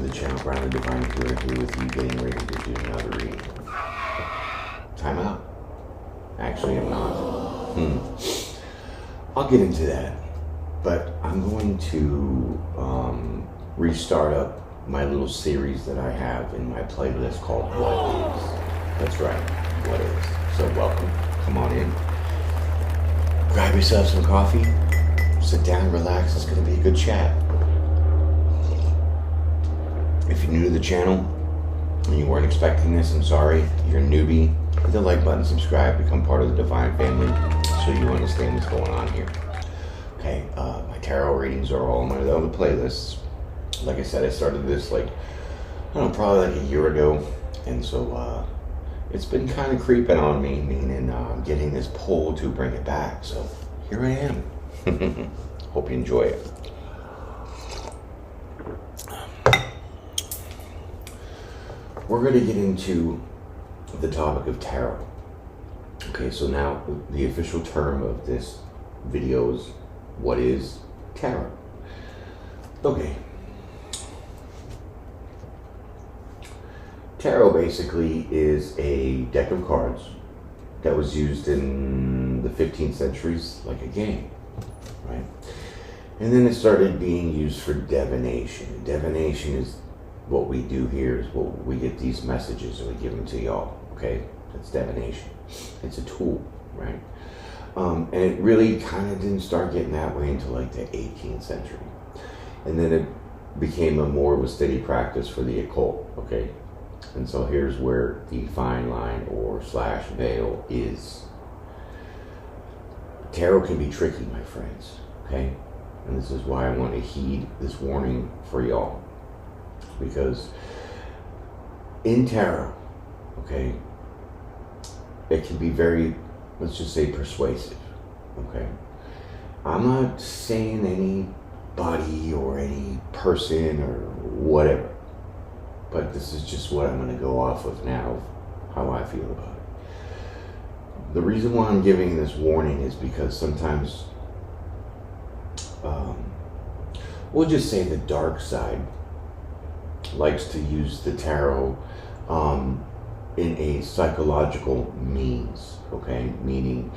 the channel, Brian the Divine Healer, here with you, getting ready to do another reading. Time out. Actually, I'm not. I'll get into that. But I'm going to restart up my little series that I have in my playlist called What Is. That's right, What Is. So welcome. Come on in. Grab yourself some coffee. Sit down, relax. It's going to be a good chat. If you're new to the channel and you weren't expecting this, I'm sorry. You're a newbie. Hit the like button, subscribe, become part of the Divine family so you understand what's going on here. Okay, my tarot readings are all on my other playlists. Like I said, I started this probably like a year ago. And so it's been kind of creeping on me, meaning I'm getting this pull to bring it back. So here I am. Hope you enjoy it. We're going to get into the topic of tarot. Okay, so now the official term of this video is, what is tarot? Okay. Tarot basically is a deck of cards that was used in the 15th centuries like a game, right? And then it started being used for divination. Divination is what we do here, is what we get these messages and we give them to y'all, okay? That's divination. It's a tool, right? And it really kind of didn't start getting that way until like the 18th century. And then it became more of a steady practice for the occult, okay? And so here's where the fine line or slash veil is. Tarot can be tricky, my friends, okay? And this is why I want to heed this warning for y'all. Because in tarot, okay, it can be very, let's just say, persuasive, okay? I'm not saying anybody or any person or whatever, but this is just what I'm going to go off of now, how I feel about it. The reason why I'm giving this warning is because sometimes, we'll just say the dark side likes to use the tarot in a psychological means, okay? Meaning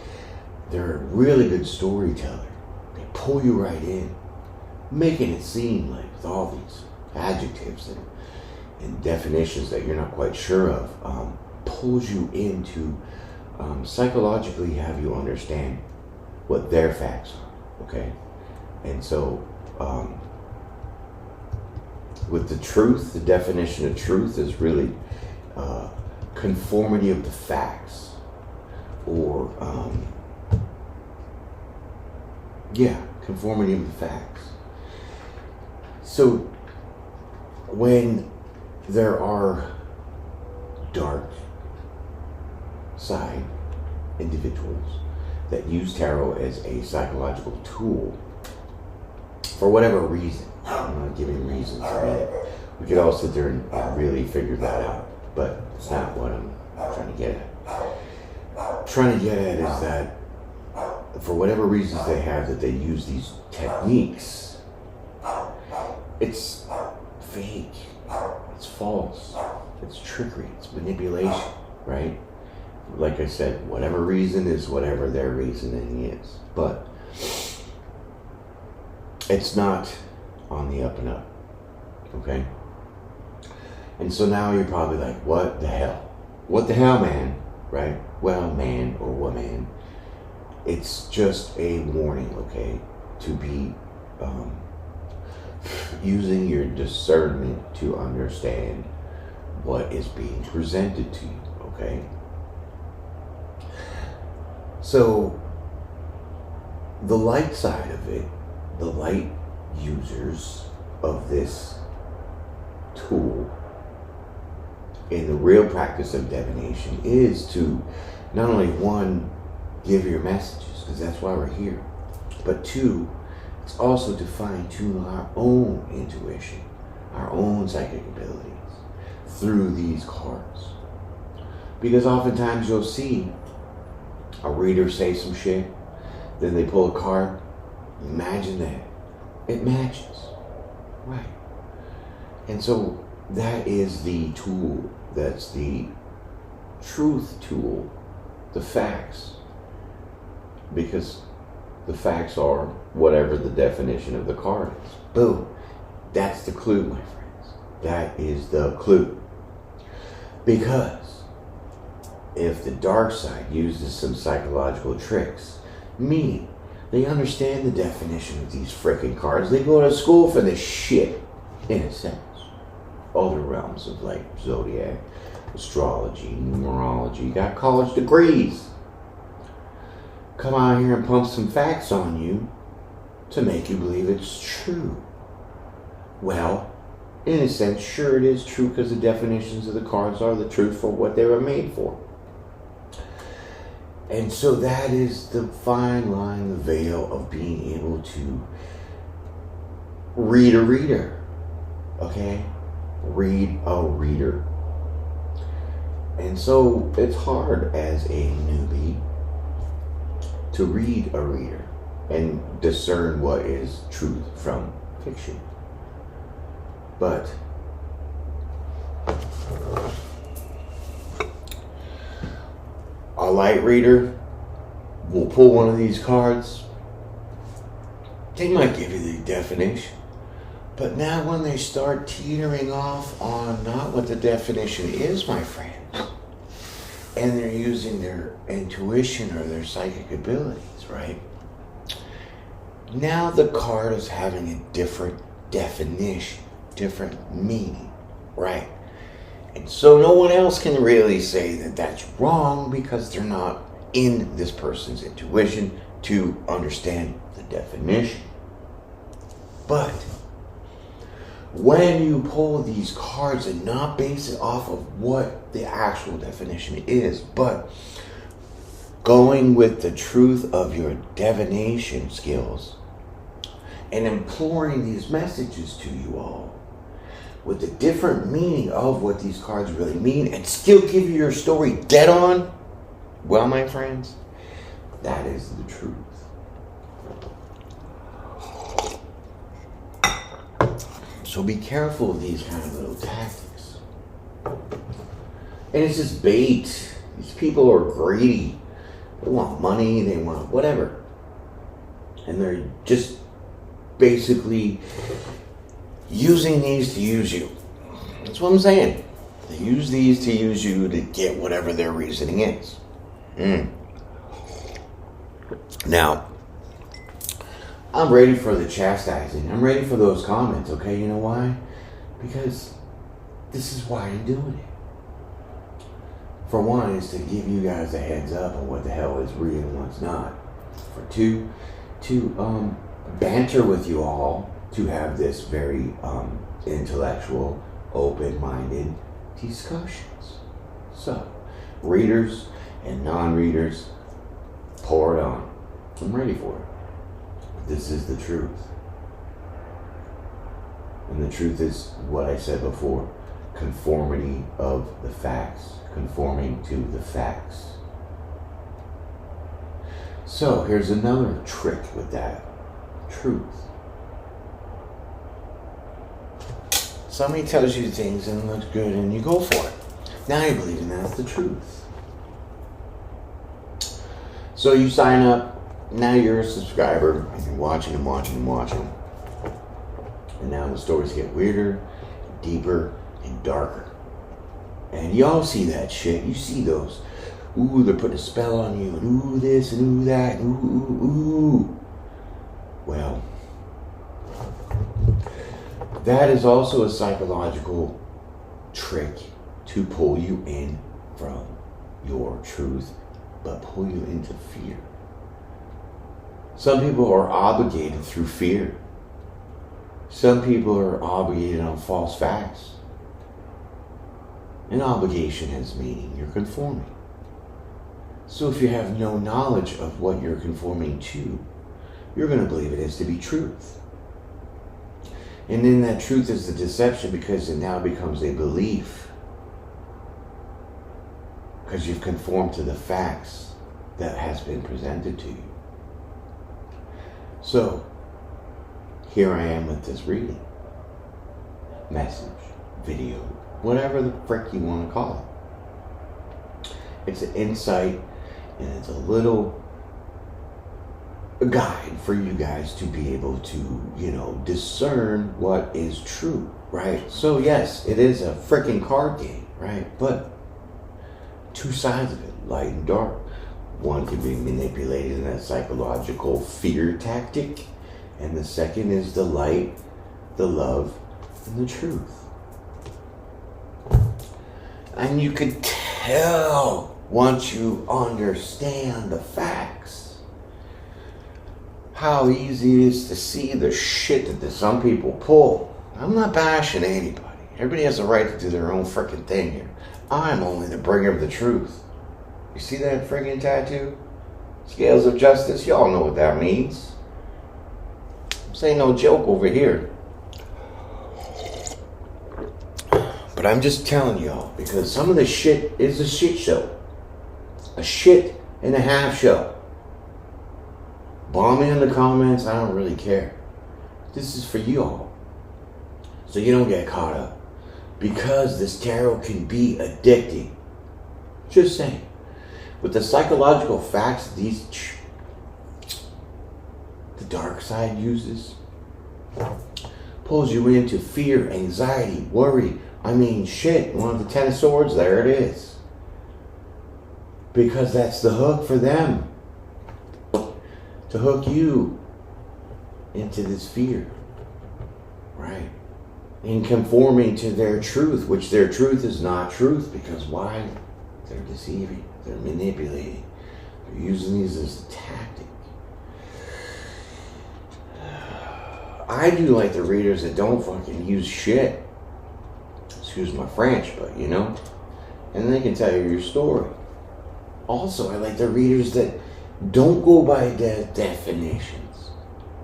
they're a really good storyteller. They pull you right in, making it seem like with all these adjectives and definitions that you're not quite sure of, pulls you in to psychologically have you understand what their facts are, okay? And so with the truth, the definition of truth is really conformity of the facts, or conformity of the facts. So when there are dark side individuals that use tarot as a psychological tool for whatever reason, I'm not giving reasons. I mean, we could all sit there and really figure that out, but it's not what I'm trying to get at. Trying to get at is that for whatever reasons they have that they use these techniques, it's fake, it's false, it's trickery, it's manipulation, right? Like I said, whatever reason is whatever their reasoning is, but it's not on the up and up, okay? And so now you're probably like, what the hell? What the hell, man, right? Well, man or woman, it's just a warning, okay? To be using your discernment to understand what is being presented to you, okay? So the light side of it, the light users of this tool in the real practice of divination is to not only, one, give your messages, because that's why we're here, but two, it's also to fine-tune our own intuition, our own psychic abilities through these cards. Because oftentimes you'll see a reader say some shit, then they pull a card, imagine that it matches, right? And so that is the tool. That's the truth tool. The facts. Because the facts are whatever the definition of the card is. Boom. That's the clue, my friends. That is the clue. Because if the dark side uses some psychological tricks, meaning they understand the definition of these frickin' cards, they go to school for this shit, in a sense. Other realms of like zodiac, astrology, numerology, got college degrees. Come out here and pump some facts on you to make you believe it's true. Well, in a sense, sure it is true because the definitions of the cards are the truth for what they were made for. And so that is the fine line, the veil of being able to read a reader. Okay? Read a reader. And so it's hard as a newbie to read a reader and discern what is truth from fiction. But a light reader will pull one of these cards. They might give you the definition. But now when they start teetering off on not what the definition is, my friends, and they're using their intuition or their psychic abilities, right? Now the card is having a different definition, different meaning, right? And so no one else can really say that that's wrong because they're not in this person's intuition to understand the definition. But when you pull these cards and not base it off of what the actual definition is, but going with the truth of your divination skills and imploring these messages to you all with the different meaning of what these cards really mean and still give you your story dead on, well, my friends, that is the truth. So be careful of these kind of little tactics. And it's just bait. These people are greedy. They want money, they want whatever. And they're just basically using these to use you. That's what I'm saying. They use these to use you to get whatever their reasoning is. Now, I'm ready for the chastising. I'm ready for those comments, okay? You know why? Because this is why I'm doing it. For one, is to give you guys a heads up on what the hell is real and what's not. For two, to banter with you all, to have this very intellectual, open-minded discussions. So, readers and non-readers, pour it on. I'm ready for it. This is the truth. And the truth is what I said before. Conformity of the facts. Conforming to the facts. So here's another trick with that. Truth. Somebody tells you things and it looks good and you go for it. Now you believe in that's the truth. So you sign up. Now you're a subscriber and you're watching and watching and watching. And now the stories get weirder, deeper, and darker. And y'all see that shit. You see those. Ooh, they're putting a spell on you. And ooh, this and ooh, that. And ooh, ooh, ooh. Well, that is also a psychological trick to pull you in from your truth, but pull you into fear. Some people are obligated through fear. Some people are obligated on false facts. An obligation has meaning. You're conforming. So if you have no knowledge of what you're conforming to, you're going to believe it is to be truth. And then that truth is the deception because it now becomes a belief. Because you've conformed to the facts that has been presented to you. So, here I am with this reading. message, video, whatever the frick you want to call it. It's an insight, and it's a little guide for you guys to be able to, discern what is true, right? So yes, it is a freaking card game, right? But two sides of it, light and dark. One can be manipulated in a psychological fear tactic, and the second is the light, the love, and the truth. And you can tell once you understand the facts how easy it is to see the shit that some people pull. I'm not bashing anybody. Everybody has the right to do their own freaking thing here. I'm only the bringer of the truth. You see that friggin' tattoo? Scales of justice? Y'all know what that means. This ain't no joke over here. But I'm just telling y'all, because some of the shit is a shit show. A shit and a half show. Bomb me in the comments, I don't really care. This is for you all. So you don't get caught up. Because this tarot can be addicting. Just saying. With the psychological facts the dark side uses, pulls you into fear, anxiety, worry. I mean, shit, one of the 10 of swords, there it is. Because that's the hook for them. To hook you into this fear. Right? In conforming to their truth, which their truth is not truth. Because why? They're deceiving. They're manipulating. They're using these as a tactic. I do like the readers that don't fucking use shit. Excuse my French, but and they can tell you your story. Also, I like the readers that don't go by the definitions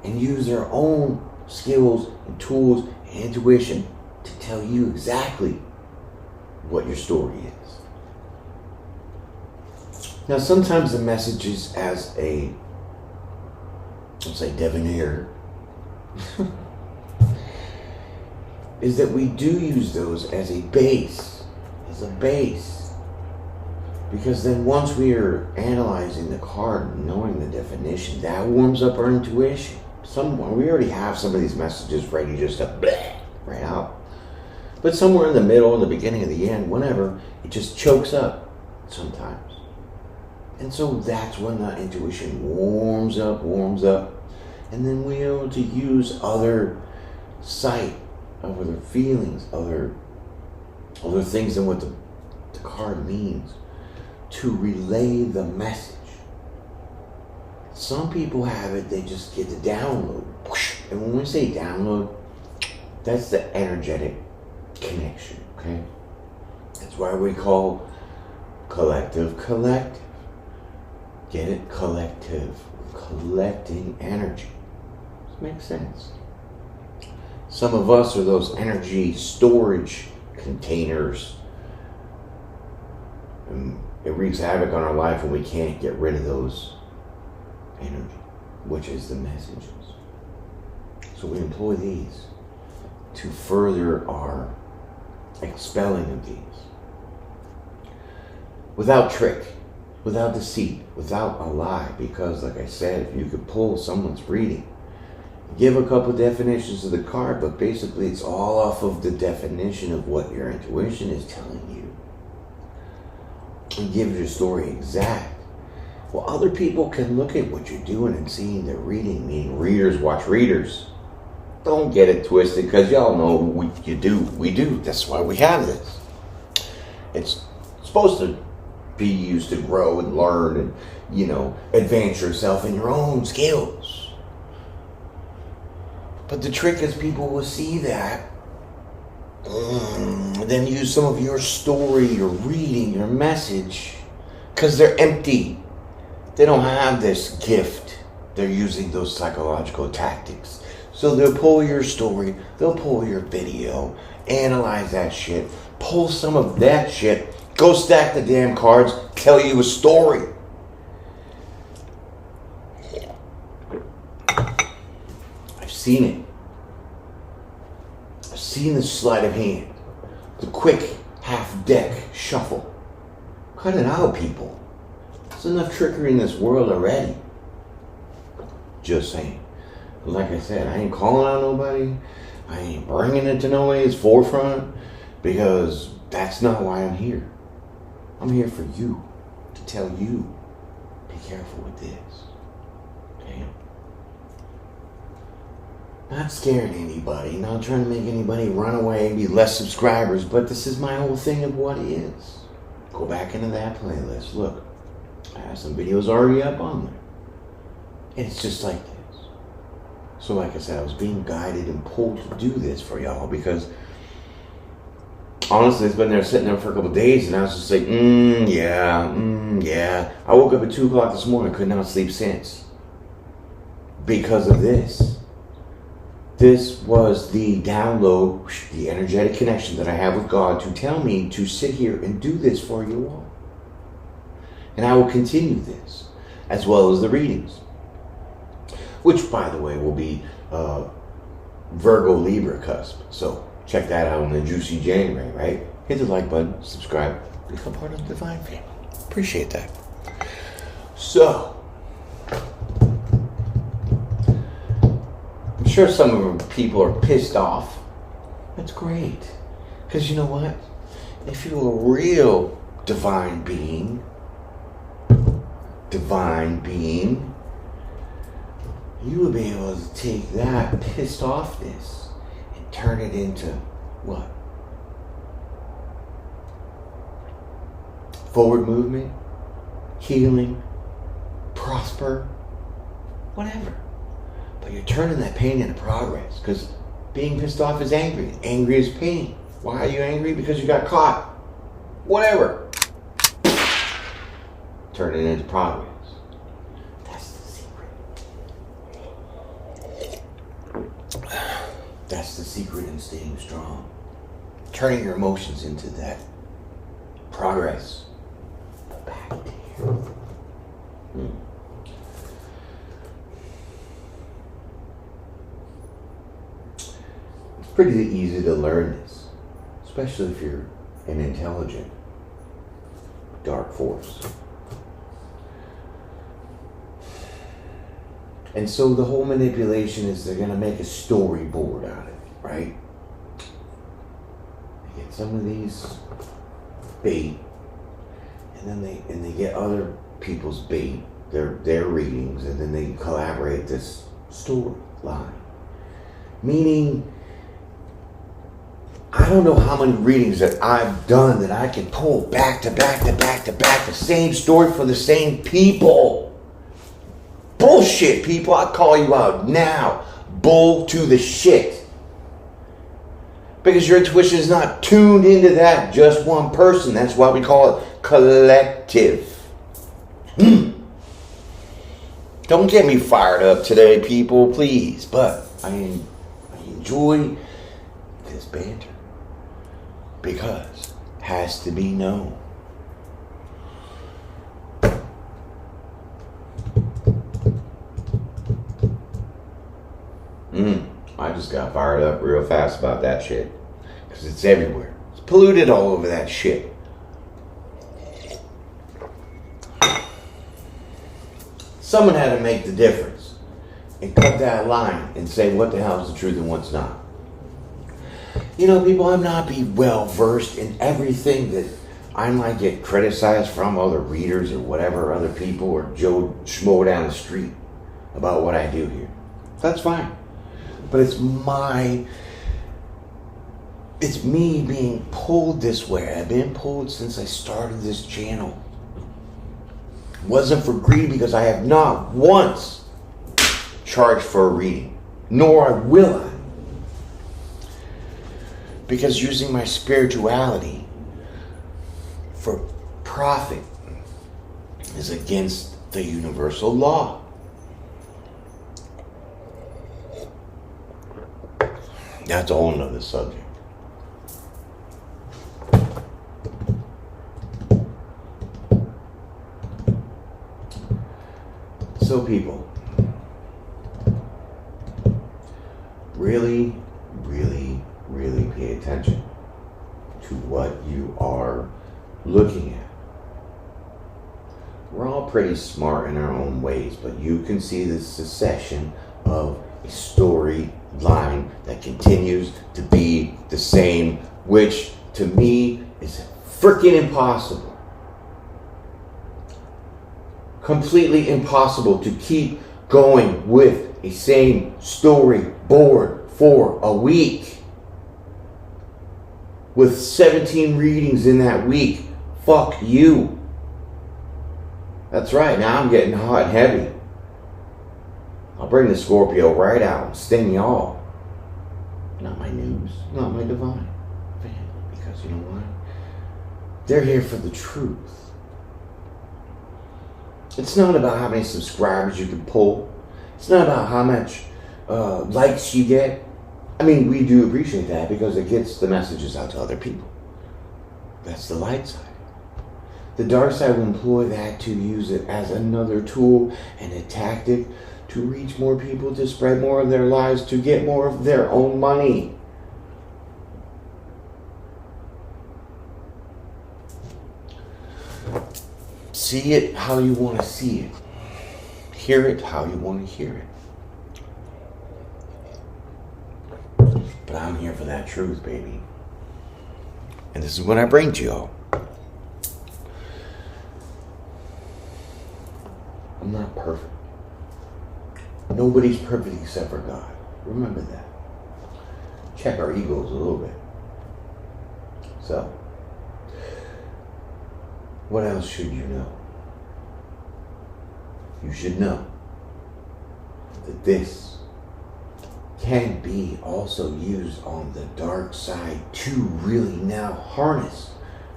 and use their own skills and tools and intuition to tell you exactly what your story is. Now, sometimes the messages as a, let's say, diviner, is that we do use those as a base. Because then once we are analyzing the card and knowing the definition, that warms up our intuition. We already have some of these messages ready just to bleh, right out. But somewhere in the middle, in the beginning, and the end, whenever, it just chokes up sometimes. And so that's when the intuition warms up, and then we're able to use other sight, other feelings, other things than what the card means to relay the message. Some people have it, they just get the download. And when we say download, that's the energetic connection, okay? That's why we call collective. Get it? Collective. Collecting energy. This makes sense. Some of us are those energy storage containers. And it wreaks havoc on our life when we can't get rid of those energy, which is the messages. So we employ these to further our expelling of these. Without trick. Without deceit, without a lie, because like I said, if you could pull someone's reading, give a couple definitions of the card, but basically it's all off of the definition of what your intuition is telling you. And give your story exact. Well, other people can look at what you're doing and seeing the reading, meaning readers watch readers. Don't get it twisted, because y'all know we do. That's why we have this. It's supposed to be used to grow and learn and, advance yourself in your own skills. But the trick is people will see that, then use some of your story, your reading, your message, because they're empty. They don't have this gift. They're using those psychological tactics. So they'll pull your story, they'll pull your video, analyze that shit, pull some of that shit, go stack the damn cards, tell you a story. I've seen it. seen the sleight of hand, the quick half-deck shuffle. Cut it out, people. There's enough trickery in this world already. Just saying. Like I said, I ain't calling out nobody. I ain't bringing it to nobody's forefront because that's not why I'm here. I'm here for you, to tell you, be careful with this. Okay? Not scaring anybody, not trying to make anybody run away and be less subscribers, but this is my whole thing of what is. Go back into that playlist. Look, I have some videos already up on there. And it's just like this. So like I said, I was being guided and pulled to do this for y'all because honestly, it's been there sitting there for a couple of days and I was just like, yeah. I woke up at 2 o'clock this morning, could not sleep since. Because of this. This was the download, the energetic connection that I have with God to tell me to sit here and do this for you all. And I will continue this, as well as the readings. Which, by the way, will be Virgo Libra cusp. So check that out in the juicy January, right? Hit the like button, subscribe, become part of the Divine family. Appreciate that. So, I'm sure some of the people are pissed off. That's great. Because you know what? If you're a real divine being, you would be able to take that pissed offness and turn it into what? Forward movement, healing, prosper, whatever. But you're turning that pain into progress because being pissed off is angry. Angry is pain. Why are you angry? Because you got caught. Whatever. Turn it into progress. That's the secret in staying strong. Turning your emotions into that progress. Back here. It's pretty easy to learn this, especially if you're an intelligent dark force. And so the whole manipulation is they're going to make a storyboard out of it, right? They get some of these bait, and then they get other people's bait, their readings, and then they collaborate this storyline. Meaning, I don't know how many readings that I've done that I can pull back to back to back to back, the same story for the same people. Bullshit, people. I call you out now. Bull to the shit. Because your intuition is not tuned into that just one person. That's why we call it collective. Don't get me fired up today, people, please. But I enjoy this banter. Because it has to be known. I just got fired up real fast about that shit. Because it's everywhere. It's polluted all over that shit. Someone had to make the difference. And cut that line and say what the hell is the truth and what's not. You know, people, I'm not be well versed in everything that I might get criticized from other readers or whatever, other people or Joe Schmo down the street about what I do here. That's fine. But it's me being pulled this way. I've been pulled since I started this channel. It wasn't for greed because I have not once charged for a reading. Nor will I. Because using my spirituality for profit is against the universal law. That's a whole nother subject. So people, really attention to what you are looking at. We're all pretty smart in our own ways, but you can see the succession of a storyline that continues to be the same, which to me is freaking impossible. Completely impossible to keep going with a same storyboard for a week. With 17 readings in that week. Fuck you. That's right, now I'm getting hot and heavy. I'll bring the Scorpio right out and sting y'all. Not my news, not my divine family. Because you know what? They're here for the truth. It's not about how many subscribers you can pull. It's not about how much likes you get. I mean, we do appreciate that because it gets the messages out to other people. That's the light side. The dark side will employ that to use it as another tool and a tactic to reach more people, to spread more of their lives, to get more of their own money. See it how you want to see it. Hear it how you want to hear it. But I'm here for that truth, baby. And this is what I bring to y'all. I'm not perfect. Nobody's perfect except for God. Remember that. Check our egos a little bit. So, what else should you know? You should know that this can be also used on the dark side to really now harness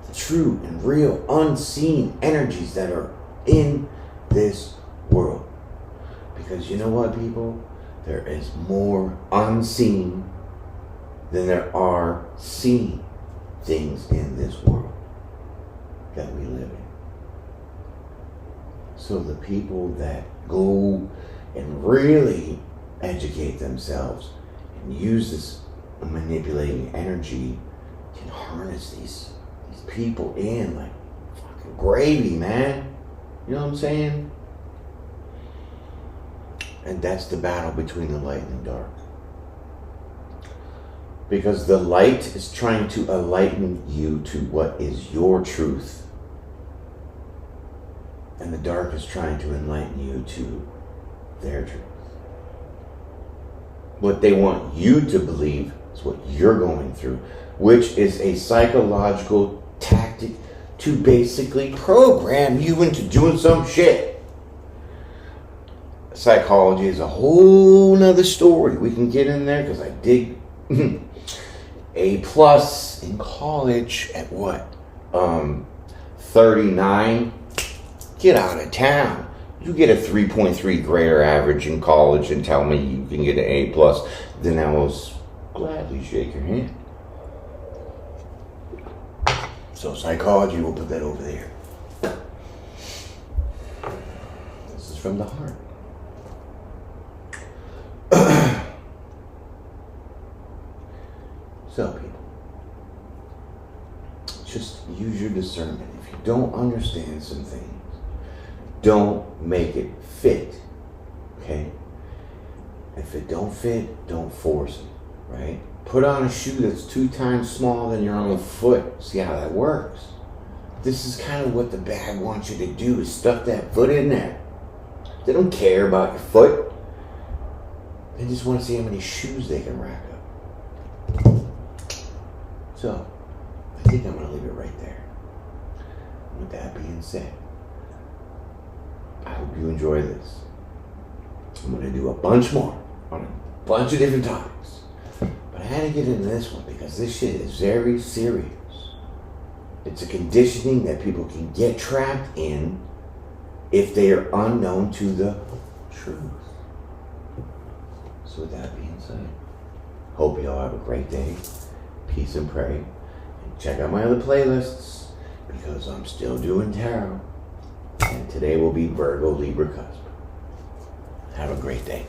the true and real unseen energies that are in this world. Because you know what, people? There is more unseen than there are seen things in this world that we live in. So the people that go and really educate themselves and use this manipulating energy can harness these people in like fucking gravy, man. You know what I'm saying? And that's the battle between the light and the dark. Because the light is trying to enlighten you to what is your truth. And the dark is trying to enlighten you to their truth. What they want you to believe is what you're going through, which is a psychological tactic to basically program you into doing some shit. Psychology is a whole nother story. We can get in there because I did A+ in college at what? 39? Get out of town. You get a 3.3 grader average in college and tell me you can get an A+, then I will gladly shake your hand. So psychology, we'll put that over there. This is from the heart. So people, just use your discernment. If you don't understand some things, don't make it fit, okay? If it don't fit, don't force it, right? Put on a shoe that's 2 times smaller than your own foot. See how that works. This is kind of what the bag wants you to do, is stuff that foot in there. They don't care about your foot. They just want to see how many shoes they can rack up. So, I think I'm going to leave it right there. With that being said, I hope you enjoy this. I'm going to do a bunch more on a bunch of different topics. But I had to get into this one because this shit is very serious. It's a conditioning that people can get trapped in if they are unknown to the truth. So with that being said, hope you all have a great day. Peace and pray. And check out my other playlists because I'm still doing tarot. And today will be Virgo Libra Cusp. Have a great day.